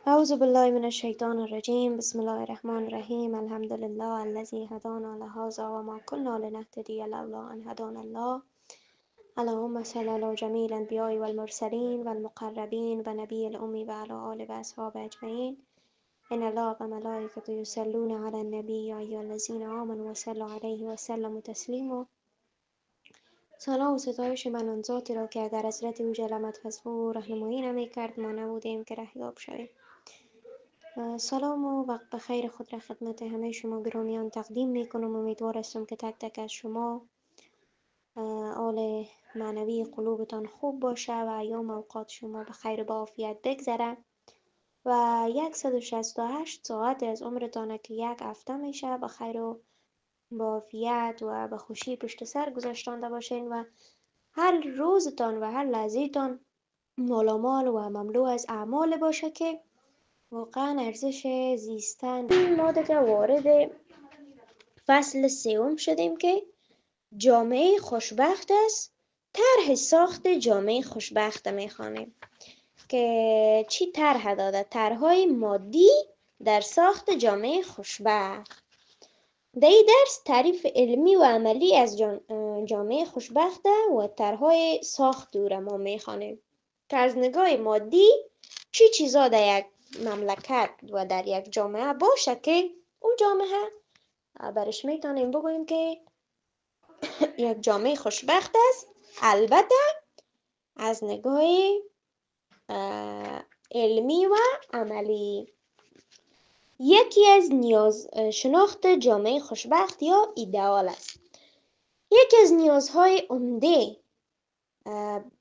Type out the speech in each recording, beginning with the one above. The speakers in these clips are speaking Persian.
أعوذ بالله من الشيطان الرجيم بسم الله الرحمن الرحيم الحمد لله الذي هدانا لهذا وما كنا لنهتدي لولا أن هدانا الله اللهم صل على جميع الأنبياء والمرسلين والمقربين ونبي الأمي وعلى آله وأصحابه أجمعين إن الله وملائكته يصلون على النبي يا أيها الذين آمنوا صلوا عليه وسلموا تسلیما. سلام و ستایش من آن ذاتی را که اگر حضرت او جلمت فضل و راهنمایی نمی‌کرد ما نبودیم که رهیاب شویم. سلام و وقت بخیر خود را خدمت همه شما گرامیان تقدیم میکنم. امیدوار هستم که تک تک از شما حال معنوی قلوبتان خوب باشه و ایام اوقات شما به خیر و با عافیت بگذره و 168 ساعت از عمرتان که یک هفته میشه به خیر و با عافیت و به خوشی پشت سر گذاشتانده باشین و هر روزتان و هر لحظهتان مالامال و مملو از اعمال باشه که واقعا ارزش زیستن. ما دیگه وارد فصل سوم شدیم که جامعه خوشبخت است. طرح ساخت جامعه خوشبخت میخوانیم که چی طرح داده؟ طرحهای مادی در ساخت جامعه خوشبخت. در این درس تعریف علمی و عملی از جامعه خوشبخت و طرحهای ساخت او را ما میخوانیم که از نگاه مادی چی چیزا در یک مملکت و در یک جامعه باشه که اون جامعه برش میتونیم بگوییم که یک جامعه خوشبخت است. البته از نگاه علمی و عملی. یکی از شناخت جامعه خوشبخت یا ایدئال است. یکی از نیازهای عمده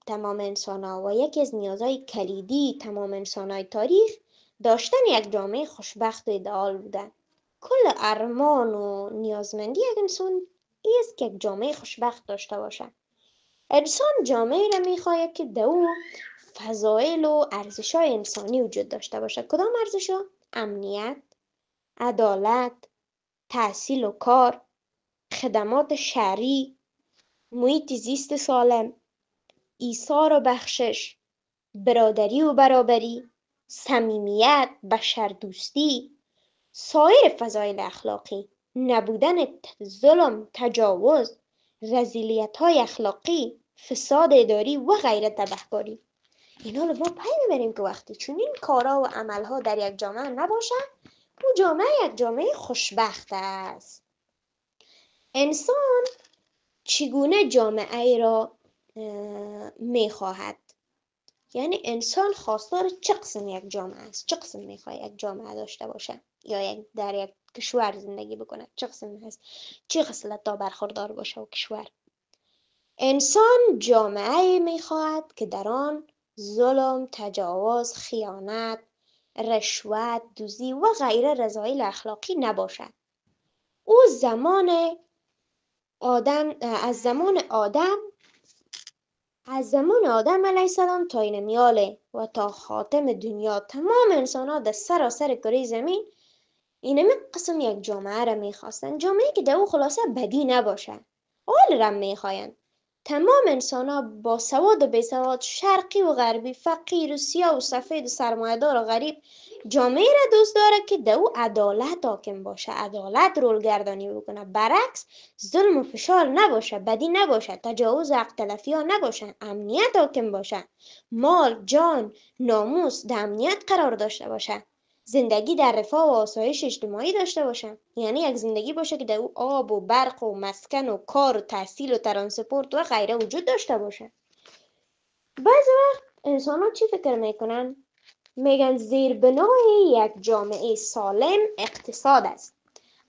تمام انسان‌ها و یکی از نیازهای کلیدی تمام انسان‌های تاریخ داشتن یک جامعه خوشبخت و ایدئال بوده. کل ارمان و نیازمندی یک انسان است که یک جامعه خوشبخت داشته باشه. انسان جامعه را میخواهد که در او فضایل و ارزش‌های انسانی وجود داشته باشه. کدام ارزش‌ها؟ امنیت، عدالت، تحصیل و کار، خدمات شهری، محیط زیست سالم، ایثار و بخشش، برادری و برابری، صمیمیت، بشردوستی، سایر فضایل اخلاقی، نبودن ظلم، تجاوز، رذیلیت‌های اخلاقی، فساد اداری و غیره تبهکاری. اینا رو ما پی میبریم که وقتی چنین کارا و عملها در یک جامعه نباشه اون جامعه یک جامعه خوشبخت است. انسان چگونه جامعه ای را میخواهد؟ یعنی انسان خواستار چه قسم یک جامعه است؟ چه قسم میخواد یک جامعه داشته باشه یا در یک کشور زندگی بکنه؟ چه قسم هست؟ چه خصلت‌ها برخوردار باشه و کشور؟ انسان جامعه میخواهد که در آن ظلم، تجاوز، خیانت، رشوت، دزدی و غیره رذایل اخلاقی نباشد. او از زمان آدم علیه السلام تا این میاله و تا خاتم دنیا تمام انسان ها در سراسر کره زمین اینمی قسم یک جامعه را میخواستن. جامعه که در او خلاصه بدی نباشه. حال را میخواین تمام انسان ها با سواد و بی سواد، شرقی و غربی، فقیر و سیاه و سفید و سرمایه‌دار و غریب، جامعه را دوست داره که در او عدالت حاکم باشه، عدالت رولگردانی بکنه، برعکس ظلم و فشار نباشه، بدی نباشه، تجاوز و حق تلفی ها نباشه، امنیت حاکم باشه، مال، جان، ناموس در امنیت قرار داشته باشه، زندگی در رفاه و آسایش اجتماعی داشته باشه. یعنی یک زندگی باشه که در او آب و برق و مسکن و کار و تحصیل و ترانسپورت و غیره وجود داشته باشه. بعضی وقت انسان ها چی فکر میکنن؟ میگن زیربنای یک جامعه سالم اقتصاد است.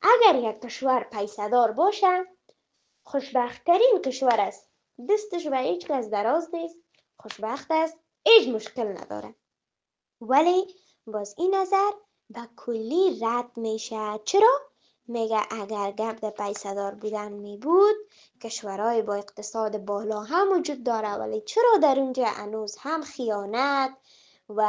اگر یک کشور پیسه‌دار باشه خوشبخت‌ترین کشور است. دستش به هیچ کس دراز نیست، خوشبخت است، هیچ مشکل نداره. ولی باز این نظر به کلی رد میشه. چرا؟ میگه اگر گپ در پیسه‌دار بودن می بود کشورهای با اقتصاد بالا هم وجود داره، ولی چرا در اونجا هنوز هم خیانت و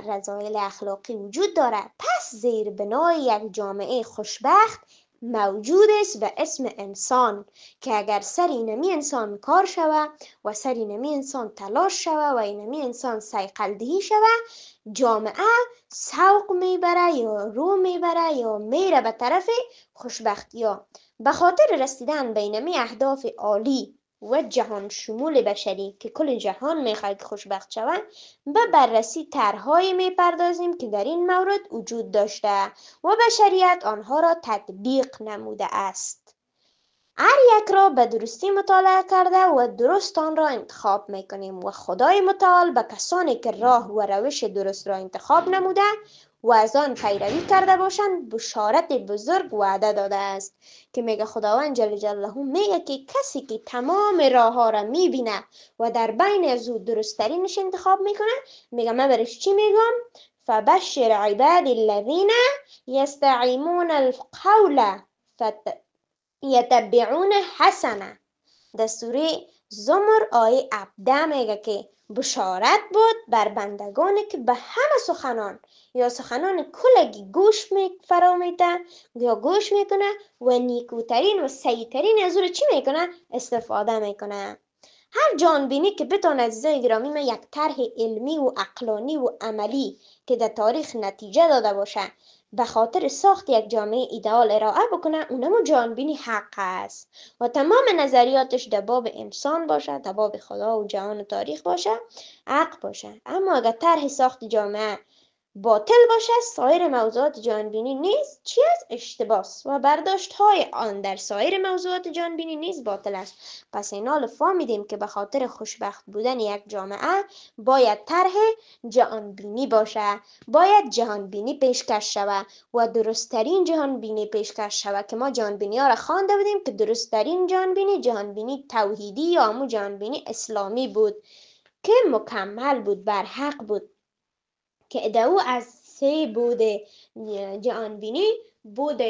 رذایل اخلاقی وجود داره؟ پس زیربنای یک جامعه خوشبخت موجود است به اسم انسان، که اگر سر اینمی انسان کار شوه و سر اینمی انسان تلاش شوه و اینمی انسان سیقلدهی شوه، جامعه سوق میبره یا رو میبره یا میره به طرف خوشبختی ها. به خاطر رسیدن به اینمی اهداف عالی و جهان شمول بشری که کل جهان میخواد که خوشبخت شوه، به بررسی طرحهایی میپردازیم که در این مورد وجود داشته و بشریت آنها را تطبیق نموده است. هر یک را به درستی مطالعه کرده و درست آن را انتخاب میکنیم و خدای متعال به کسانی که راه و روش درست را انتخاب نموده و از آن پیروی کرده باشند بشارت بزرگ وعده داده است، که میگه خداوند جل جلاله میگه که کسی که تمام راه ها را میبینه و در بین از او درستترینش انتخاب میکنه، میگه من برش چی میگم؟ فبشر عباد الذین یستعیمون القول یتبعون حسنه. در سوره زمر آیه 17 میگه که بشارت بود بر بندگانی که به همه سخنان یا سخنان کلگی گوش فرا میده یا گوش میکنه و نیکوترین و سیترین از او چی میکنه؟ استفاده میکنه. هر جانبینی که بتونه عزیزای گرامی من یک طرح علمی و عقلانی و عملی که در تاریخ نتیجه داده باشه به خاطر ساخت یک جامعه ایدئال ارائه بکنه، اونمو جانبینی حق است و تمام نظریاتش در باب انسان باشه، در باب خدا و جهان و تاریخ باشه، حق باشه. اما اگر طرح ساخت جامعه باطل باشه، سایر موضوعات جانبینی نیز چی است؟ اشتباس و برداشت های آن در سایر موضوعات جانبینی نیز باطل است. پس این حال فهمیدیم که به خاطر خوشبخت بودن یک جامعه باید طرح جهانبینی باشه، باید جهانبینی پیشکش شود و درستترین جهانبینی پیشکش شود که ما جهانبینی ها را خوانده بودیم که درستترین جهانبینی توحیدی یا همون جهانبینی اسلامی بود که مکمل بود، بر حق بود، که ادعو از سه بود جهانبینی بود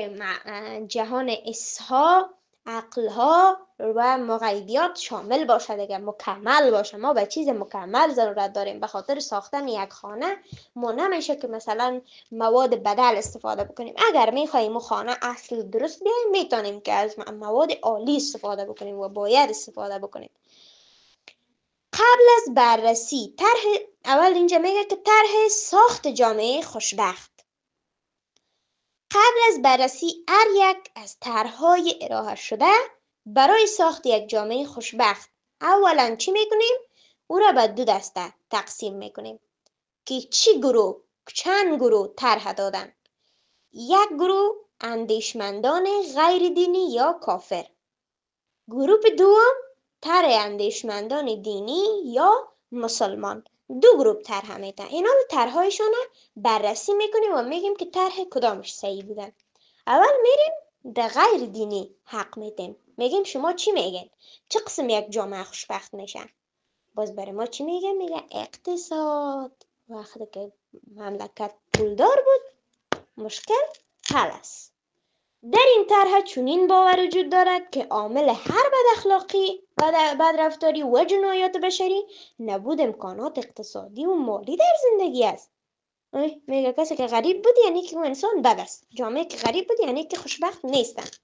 جهان اسها، عقلها و مغیبیات شامل باشه دیگه، مکمل باشه. ما به چیز مکمل ضرورت داریم. به خاطر ساختن یک خانه ما نمیشه که مثلا مواد بدل استفاده بکنیم. اگر میخواییم خانه اصل درست بیایم میتونیم که از مواد عالی استفاده بکنیم و باید استفاده بکنیم. قبل از بررسی اول اینجا میگه که طرح ساخت جامعه خوشبخت. قبل از بررسی هر یک از طرح‌های ارائه شده برای ساخت یک جامعه خوشبخت، اولا چی میکنیم؟ او را به دو دسته تقسیم میکنیم که چند گروه طرح دادن. یک گروه اندیشمندان غیر دینی یا کافر. گروه دوم طرح اندیشمندان دینی یا مسلمان. دو گروه طرح میدن. اینا رو طرح‌هایشون بررسی میکنیم و میگیم که طرح کدامش صحیح بودن. اول میریم در غیر دینی حق میدیم، میگیم شما چی میگین؟ چه قسم یک جامعه خوشبخت میشن؟ باز برای ما چی میگه؟ میگه اقتصاد. وقتی که مملکت پولدار بود مشکل حل است. در این طرح چنین باور وجود دارد که عامل هر بداخلاقی و بدرفتاری و جنایات بشری نبود امکانات اقتصادی و مالی در زندگی است. میگه کسی که غریب بود یعنی که اون انسان بد است. جامعه که غریب بود یعنی که خوشبخت نیستند.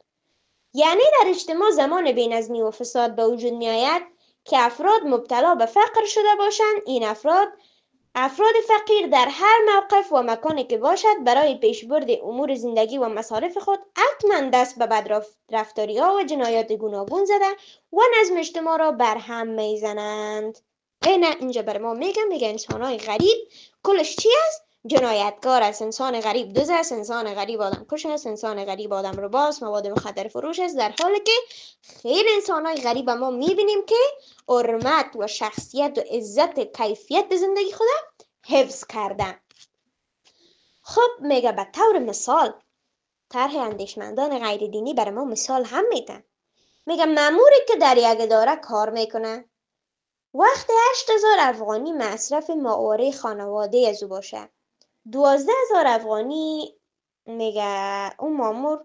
یعنی در اجتماع زمان بی‌نظمی و فساد به وجود می آید که افراد مبتلا به فقر شده باشند. این افراد فقیر در هر موقف و مکانی که باشد برای پیشبرد امور زندگی و مصارف خود حتما دست به بدرفتاری ها و جنایات گوناگون زده و نظم اجتماع را برهم میزنند. اینجا بر ما میگه انسان های غریب کلش چی است؟ جنایتکار است. انسان غریب دزد است، انسان غریب آدم کش است، انسان غریب آدم رباست، مواد مخدر فروش است، در حالی که خیلی انسان های غریب ما میبینیم که حرمت و شخصیت و عزت کیفیت زندگی خود حفظ کردن. خب میگه به طور مثال طرح اندیشمندان غیر دینی برای ما مثال هم میدن. میگه ماموری که در یک اداره کار میکنه وقتی 8,000 افغانی مصرف ماهواره خانواده از او باشه، 12,000 افغانی میگه اون مامور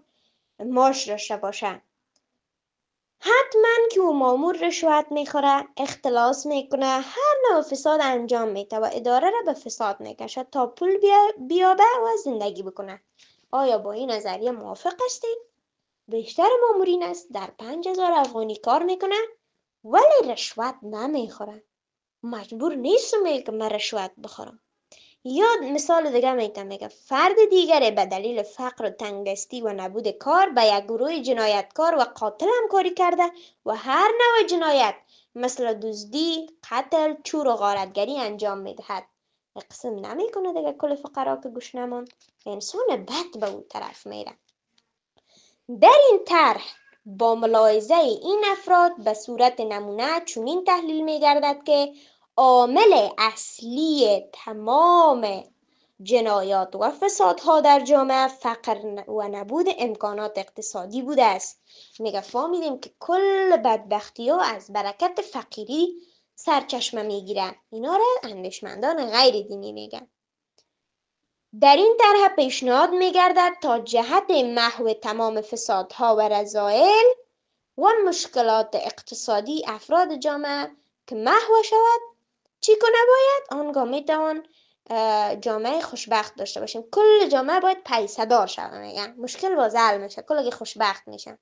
معاش داشته باشه، حتما که اون مامور رشوت میخوره، اختلاس میکنه، هر نوع فساد انجام میده و اداره را به فساد میکشه تا پول بیابه و زندگی بکنه. آیا با این نظریه موافق هستید؟ بیشتر مامورین است در 5000 افغانی کار میکنن ولی رشوت نمیخورن. مجبور نیستم که من رشوت بخورم. یا مثال دیگه میگه فرد دیگری به دلیل فقر و تنگدستی و نبود کار به یک گروه جنایتکار و قاتل همکاری کرده و هر نوع جنایت مثل دزدی، قتل، چور و غارتگری انجام میدهد. قسم نمیکنه دیگه کل فقرا که گوش نماند. انسان بد به اون طرف میره. در این طرح با ملاحظه این افراد به صورت نمونه چنین تحلیل می‌گردد که عامل اصلی تمام جنایات و فسادها در جامعه فقر و نبود امکانات اقتصادی بوده است. میگه فهمیدیم که کل بدبختی ها از برکت فقیری سرچشمه میگیرن. اینا را اندیشمندان غیر دینی میگن. در این طرح پیشنهاد می‌گردد تا جهت محو تمام فسادها و رذایل و مشکلات اقتصادی افراد جامعه که محو شود چی کنه باید؟ آنگاه میتوان جامعه خوشبخت داشته باشیم. کل جامعه باید پیسه دار شود. میگن مشکل باز حل میشه، کل خوشبخت میشه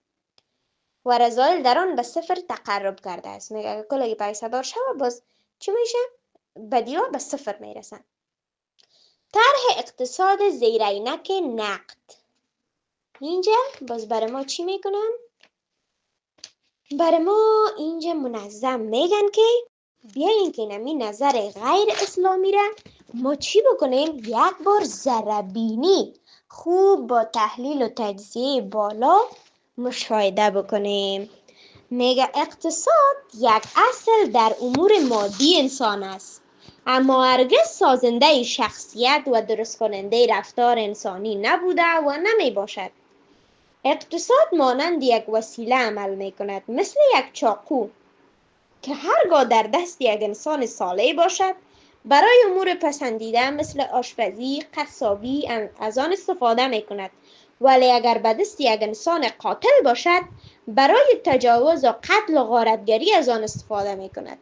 و رذایل در آن به صفر تقرب کرده است. میگه کل پیسه دار شود باز چی میشه؟ بدی‌ها به صفر میرسن. طرح اقتصاد زیر عینک نقد. اینجا باز برای ما چی میکنن؟ برای ما اینجا منظم میگن که بیاین که نمی نظر غیر اسلامی را ما چی بکنیم؟ یک بار ذره‌بینی خوب با تحلیل و تجزیه بالا مشاهده بکنیم. میگه اقتصاد یک اصل در امور مادی انسان است، اما هرگز سازنده شخصیت و درست کننده رفتار انسانی نبوده و نمی باشد. اقتصاد مانند یک وسیله عمل می کند، مثل یک چاقو که هرگاه در دست یک انسان صالح باشد برای امور پسندیده مثل آشپزی، قصابی از آن استفاده می کند، ولی اگر به دست یک انسان قاتل باشد برای تجاوز و قتل و غارتگری از آن استفاده می کند.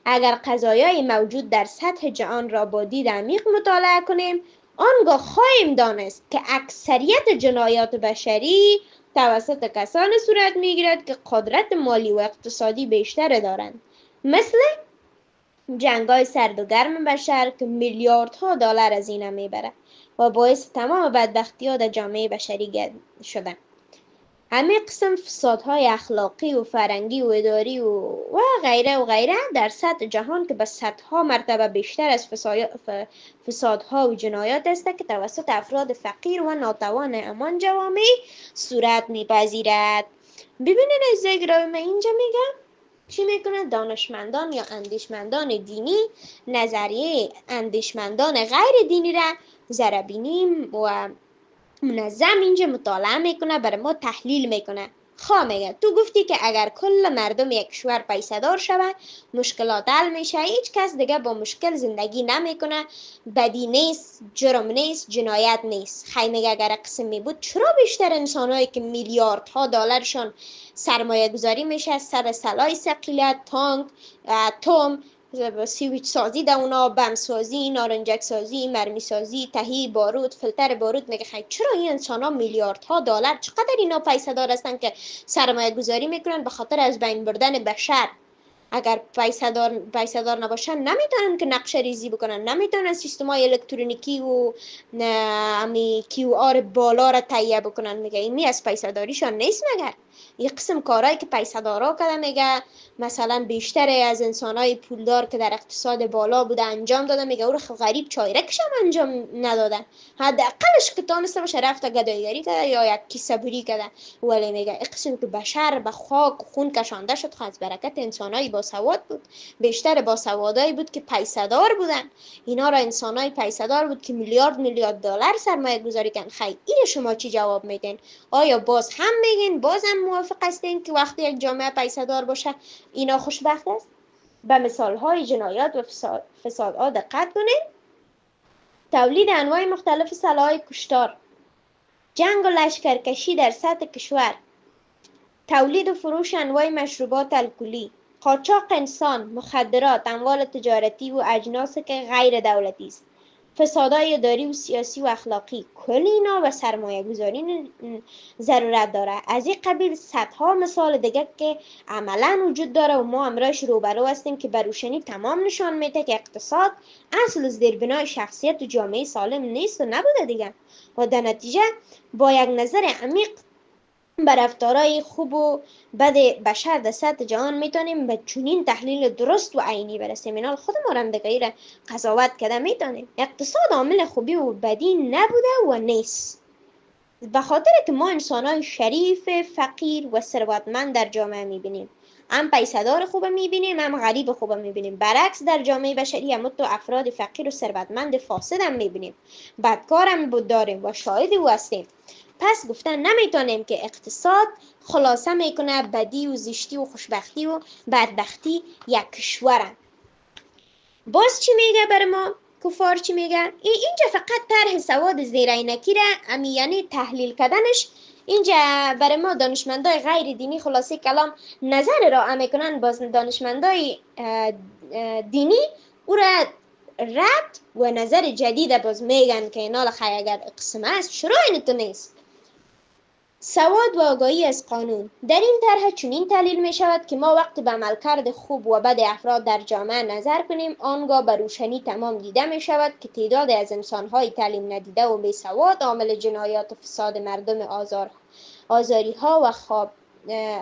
اگر قضایای موجود در سطح جهان را با دید عمیق مطالعه کنیم آنگاه خواهیم دانست که اکثریت جنایات بشری توسط کسانی صورت میگیرد که قدرت مالی و اقتصادی بیشتر دارند، مثل جنگ‌های سرد و گرم بشر که میلیاردها دلار از اینا میبره و باعث تمام بدبختی‌ها در جامعه بشری شدن. همه قسم فسادهای اخلاقی و فرهنگی و اداری و غیره در سطح جهان که به صدها مرتبه بیشتر از فسادها و جنایات است که توسط افراد فقیر و ناتوان همان جوامع صورت میپذیرد. ببینید عزیزای گرامی من اینجا میگم چی میکنه؟ دانشمندان یا اندیشمندان دینی نظریه اندیشمندان غیر دینی را ذره‌بینی و منظم اینجا مطالعه میکنه، برای ما تحلیل میکنه. میگه تو گفتی که اگر کل مردم یک کشور پیسه دار شود مشکلات حل میشه، هیچ کس دیگه با مشکل زندگی نمیکنه، بدی نیست، جرم نیست، جنایت نیست. میگه اگر قسمی بود چرا بیشتر انسانهایی که میلیاردها دلارشان سرمایه گذاری میشه سر سلاح ثقیله، تانک، اتم، سیویچ سازی در اونا، بم سازی، نارنجک سازی، مرمی سازی، تهیه بارود، فیلتر بارود، میگه خیلی چرا این انسان ها میلیاردها دلار چقدر اینا پیسه دار هستن که سرمایه گذاری میکنن به خاطر از بین بردن بشر. اگر پیسه دار نباشن نمیتونن که نقشه ریزی بکنن، نمیتونن سیستم های الکترونیکی و کیو آر بالا را تهیه بکنن. میگه این از پیسه داریشان نیست. مگر یه قسم کارهایی که پیسه دارا کردن، میگه مثلا بیشتر از انسانای پولدار که در اقتصاد بالا بوده انجام دادن، میگه او غریب چایرکش هم انجام ندادن، حداقلش که تانسته باشه رفته گدایگری کرده یا یک کیسه بری کرده. ولی میگه قسم که بشر به خاک و خون کشانده شد از برکت انسانای باسواد بود. بیشتر باسوادایی بود که پیسه دار بودن. اینا را انسانای پیسه دار بود که میلیارد دلار سرمایه گذاری کردن. خیلی این شما چی جواب میدین؟ آیا باز هم میگین باز هم موافق هستین که وقتی یک جامعه پیسه دار باشه اینا خوشبخت است؟ به مثال های جنایات و فسادها دقت کنین. تولید انواع مختلف سلاح کشتار، جنگ و لشکرکشی در سطح کشور، تولید و فروش انواع مشروبات الکلی، قاچاق انسان، مخدرات، اموال تجارتی و اجناس که غیر دولتی است، فسادهای اداری و سیاسی و اخلاقی، کل اینا و سرمایه گذاری ضرورت داره. از این قبیل صدها مثال دیگه که عملا وجود داره و ما امروز روبرو هستیم که بروشنی تمام نشان میده که اقتصاد اصل زیربنای شخصیت و جامعه سالم نیست و نبوده دیگه. و در نتیجه با یک نظر عمیق بر رفتارهای خوب و بد بشر در سطح جهان میتونیم به چنین تحلیل درست و عینی برسیم. اینا خود ما هم دیگه قضاوت کرده میتونیم. اقتصاد عامل خوبی و بدی نبوده و نیست، به خاطر که ما انسانهای شریف، فقیر و ثروتمند در جامعه میبینیم. هم پیسه‌دار خوب میبینیم، هم غریب خوب میبینیم. برعکس در جامعه بشری هم تو افراد فقیر و ثروتمند فاسد هم میبینیم. بدکار هم بود داریم و شاهد او هستیم. پس گفتن نمیتونیم که اقتصاد خلاصه میکنه بدی و زشتی و خوشبختی و بدبختی یک کشوره. باز چی میگه بر ما کفار؟ چی میگه؟ اینجا فقط طرح سواد زیر عینکی را یعنی تحلیل کردنش اینجا برای ما دانشمندای غیر دینی خلاصه کلام نظر را میکنن. باز دانشمندای دینی او را رد و نظر جدید باز میگن که اینا لخی اگر قسم است چرا اینتو نیست. سواد و آگاهی از قانون. در این طرح چنین تحلیل می شود که ما وقتی به عملکرد خوب و بد افراد در جامعه نظر کنیم آنگاه به روشنی تمام دیده می شود که تعداد از انسانهای تعلیم ندیده و بیسواد عامل جنایات و فساد مردم، آزاری ها و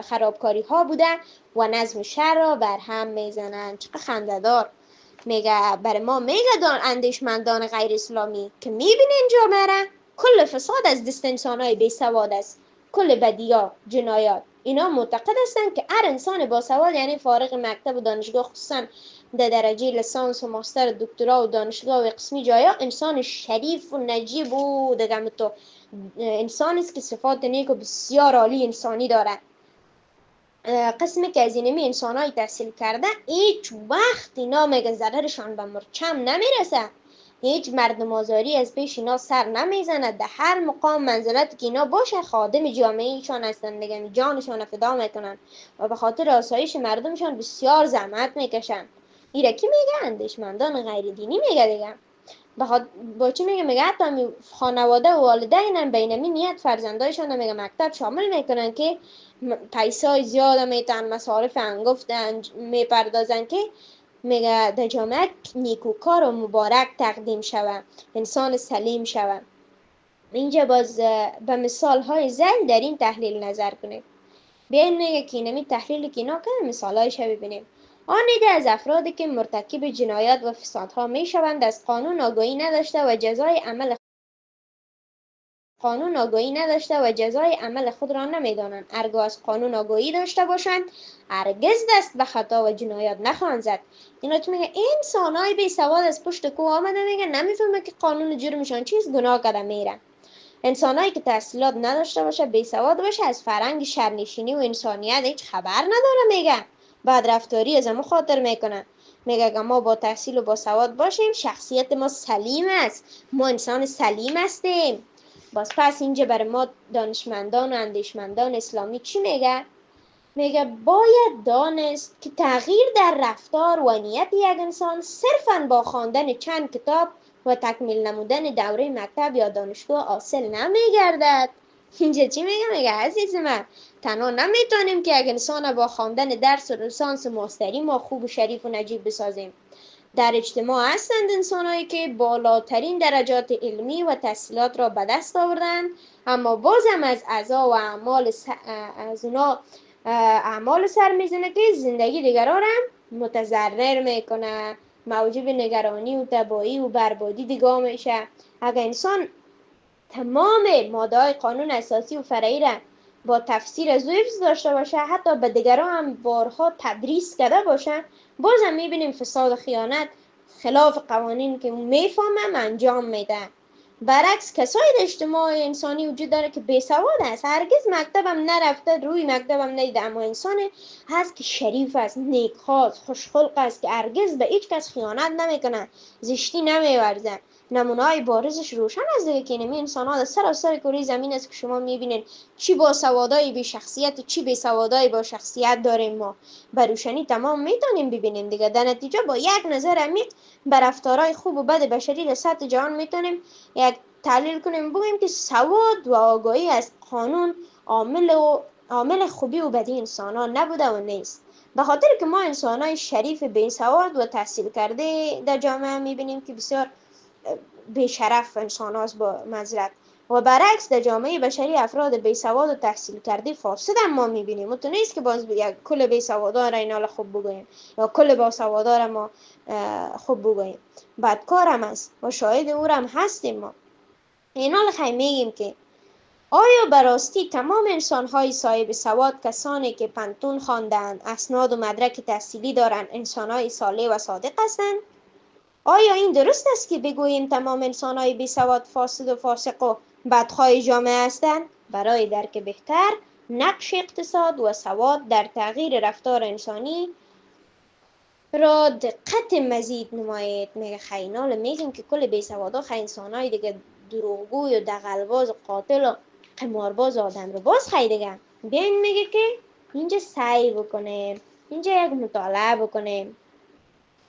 خرابکاری ها بوده و نظم شهر را بر هم می زنند. چقدر خنده‌دار. میگه برای ما میگه اندیشمندان غیر اسلامی که میبینین جامعه را کل فساد از دست انسانهای بیسواد است، کل بدیا، جنایات. اینا معتقد هستند که هر انسان باسواد یعنی فارغ مکتب و دانشگاه، خصوصا در درجه لیسانس و ماستر و دکترا و دانشگاه و قسمی جایا، انسان شریف و نجیب و دیگه تو انسان است که صفات نیک و بسیار عالی انسانی داره. قسمی که از اینمی انسانهای تحصیل کرده هیچ وقت اینا میگه ضررشان به مرچم نمیرسه، هیچ مردم آزاری از پیش اینا سر نمیزنه. در هر مقام منزلت که اینا باشه خادم جامعه ایشان هستن دیگه، جانشان فدا میکنن و به خاطر آسایش مردمشان بسیار زحمت میکشن. ایره کی میگه؟ اندیشمندان غیر دینی میگه دیگه. با چی میگه؟ میگه حتی خانواده و والدین هم بینمی نیت فرزندایشان میگه مکتب شامل میکنن که پیسای زیاد میتن مصارف انگفت میپردازن که میگه در جامعه نیکوکار و مبارک تقدیم شود، انسان سلیم شود. اینجا باز به مثال های زن در این تحلیل نظر کنیم. بیاین میگه که اینمی تحلیلی که اینا کنه مثال هایش ببینیم. آن ایده از افرادی که مرتکب جنایات و فسادها میشوند از قانون آگاهی نداشته و جزای عمل خود را نمیدانند. ارگو از قانون آگاهی داشته باشند هرگز دست به خطا و جنایات نخواهند زد. اینا تو میگه انسانای بی سواد از پشت کوه آمده میگه نمیفهمه که قانون جرمشان چیست، گناه کرده میره. انسانایی که تحصیلات نداشته باشه، بی سواد باشه، از فرهنگ شهرنشینی و انسانیت هیچ خبر نداره میگه، بعد رفتاری از همون خاطر میکنن. میگه که ما با تحصیل و با سواد باشیم شخصیت ما سلیم است، ما انسان سلیم هستیم. باز پس اینجا برای ما دانشمندان و اندیشمندان اسلامی چی میگه؟ میگه باید دانست که تغییر در رفتار و نیت یک انسان صرفاً با خواندن چند کتاب و تکمیل نمودن دوره مکتب یا دانشگاه حاصل نمیگردد. اینجا چی میگه؟ میگه عزیز من تنها نمیتونیم که یک انسان با خواندن درس و لیسانس و ماستری ما خوب و شریف و نجیب بسازیم. در اجتماع هستند انسانهایی که بالاترین درجات علمی و تحصیلات را به دست آوردند اما بازم از اعضا و اعمال سر میزنه که زندگی دیگران را متضرر میکنه، موجب نگرانی و تباهی و بربادی دیگه میشه. اگر انسان تمام ماده‌های قانون اساسی و فرعی را با تفسیر از حفظ داشته باشه، حتی به دیگران هم بارها تدریس کرده باشه، بازم میبینیم فساد و خیانت خلاف قوانین که میفهمم انجام میده. برعکس کسای اجتماع انسانی وجود داره که بیسواد است، هرگز مکتبم نرفته، روی مکتبم ندیده، اما انسان هست که شریف است، نیکخواه، خوشخلق است، که هرگز به هیچ کس خیانت نمیکنه، زشتی نمیورزه، نمونه‌های بارزش روشن است دیگه که اینمی انسان ها در سراسر کره زمین است که شما میبینید چی با سوادای بی شخصیت چی بی سوادای با شخصیت داریم. ما به روشنی تمام میتونیم ببینیم دیگه. در نتیجه با یک نظر عمیق بر رفتارهای خوب و بد بشری در سطح جهان میتونیم یک تحلیل کنیم، بگوییم که سواد و آگاهی از قانون عامل خوبی و بدی انسان ها نبوده و نیست. به خاطر که ما انسان های شریف بی‌سواد و تحصیل کرده در جامعه میبینیم که بسیار بیشرف انسان هاست با معذرت، و برعکس در جامعه بشری افراد بی‌سواد و تحصیل کرده فاسد هم ما میبینیم. و تو نیست که باز یک کل بی‌سوادا را اینا خوب بگوییم یا کل باسوادا را ما خوب بگوییم. بدکار هم است و شاهد او را هم هستیم. ما اینا خیلی میگیم که آیا براستی تمام انسان‌های صاحب سواد کسانی که پنتون خواندند، اسناد و مدرک تحصیلی دارند، انسان‌های صالح و صادق هستند؟ آیا این درست است که بگوییم تمام انسان‌های بی‌سواد فاسد و فاسق و بدخواه جامعه هستند؟ برای درک بهتر نقش اقتصاد و سواد در تغییر رفتار انسانی را دقت مزید نمایید. میگه خیلی میگیم که کل بی‌سوادا خیلی انسان‌های دیگه دروغگوی و دغل‌باز و قاتل و قمارباز آدم رو باز خیلی دیگه بیاین میگه که اینجا سعی بکنیم، اینجا یک مطالعه بکنیم.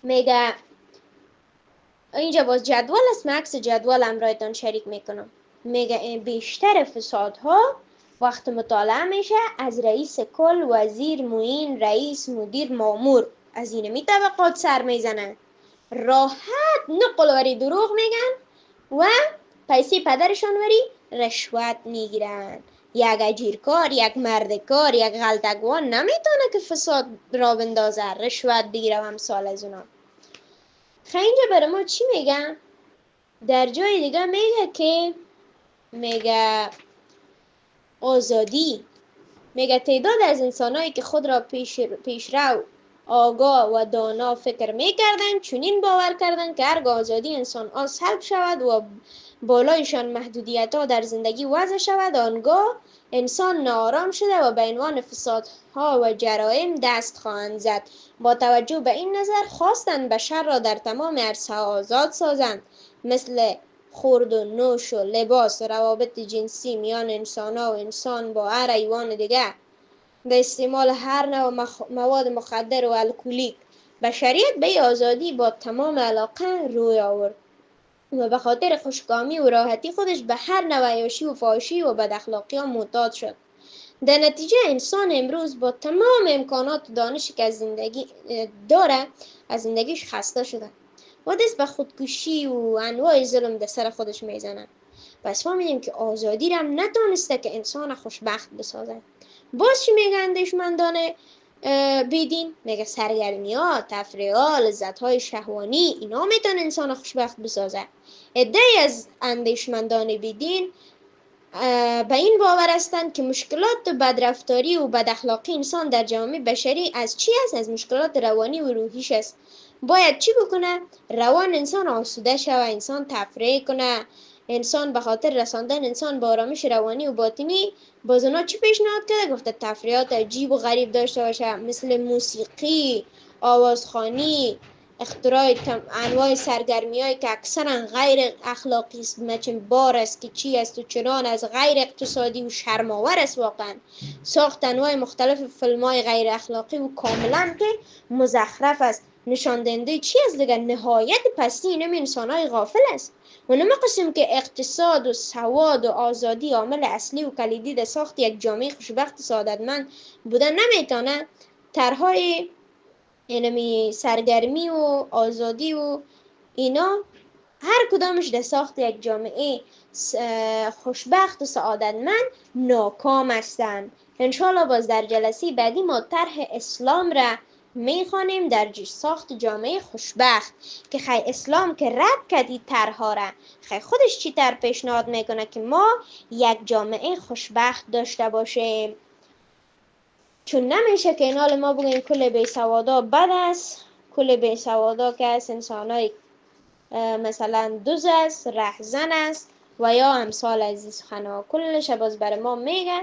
میگه اینجا باز جدول است، من عکس جدول همراهتان شریک میکنم. میگه بیشتر فسادها وقت مطالعه میشه از رئیس کل، وزیر، معین، رئیس، مدیر، مامور، از اینمی طبقات سر میزنن. راحت نقل دروغ میگن و پیسه پدرشان وری رشوت میگیرن. یک اجیرکار، یک مردکار، یک غلطگوان نمیتونه که فساد را بندازه، رشوت بگیره و امثال از اونا. خیلی اینجا برای ما چی میگن؟ در جای دیگه میگه که میگه آزادی، میگه تعداد از انسانهایی که خود را پیشرو، آگاه و دانا فکر میکردند چنین باور کردند که هرگاه آزادی انسان ها سلب شود و بالایشان محدودیت ها در زندگی وضع شود، آنگاه انسان ناآرام شده و به عنوان فسادها و جرایم دست خواهند زد. با توجه به این نظر خواستند بشر را در تمام عرصه آزاد سازند، مثل خورد و نوش و لباس و روابط جنسی میان انسان ها و انسان با هر حیوان دیگه، به استعمال هر نوع مواد مخدر و الکلیک. بشریت به آزادی با تمام علاقه روی آورد و به خاطر خوشکامی و راحتی خودش به هر نوع عیاشی و فحاشی و بداخلاقی ها معتاد شد. در نتیجه انسان امروز با تمام امکانات و دانشی که از زندگی داره از زندگیش خسته شده و دست به خودکشی و انواع ظلم در سر خودش میزنه. پس ما میگیم که آزادی را هم نتونسته که انسان خوشبخت بسازه. باز چی میگن اندیشمندان بیدین؟ میگه سرگرمی ها، تفریح ها، لذت های شهوانی اینا میتونه انسان خوشبخت بسازه. عده‌ای از اندیشمندان بیدین به این باور هستند که مشکلات بدرفتاری و بداخلاقی انسان در جامعه بشری از چی است؟ از مشکلات روانی و روحیش است. باید چی بکنه؟ روان انسان آسوده شوه، انسان تفریح کنه، انسان به خاطر رساندن انسان به آرامش روانی و باطنی باز اونا چی پیشنهاد کرده؟ گفته تفریحات عجیب و غریب داشته باشه، مثل موسیقی، آوازخوانی، اختراع انواع سرگرمی هایی که اکثرا غیر اخلاقی است، مثل بار است که چی است و چنان از غیر اقتصادی و شرم‌آور است. واقعا ساخت انواع مختلف فیلم های غیر اخلاقی و کاملا که مزخرف است، نشان دهنده چی است دیگه؟ نهایت پستی اینم انسان‌های غافل است. و نمی قسم که اقتصاد و سواد و آزادی عامل اصلی و کلیدی در ساخت یک جامعه خوشبخت سعادتمند بودن نمیتونه. طرحهای اینمی سرگرمی و آزادی و اینا هر کدامش در ساخت یک جامعه خوشبخت و سعادتمند ناکام هستند. انشالله باز در جلسه بعدی ما طرح اسلام را میخوانیم در ساخت جامعه خوشبخت که خی اسلام که رد کردی طرحها را، خی خودش چی طرح پیشنهاد میکنه که ما یک جامعه خوشبخت داشته باشیم. چون نمیشه که اینال ما بگیم کل بیسوادا بد است، کل بیسوادا که از انسانای مثلا دوز است، رهزن است و یا امثال از این سخنها. کلش باز برای ما میگه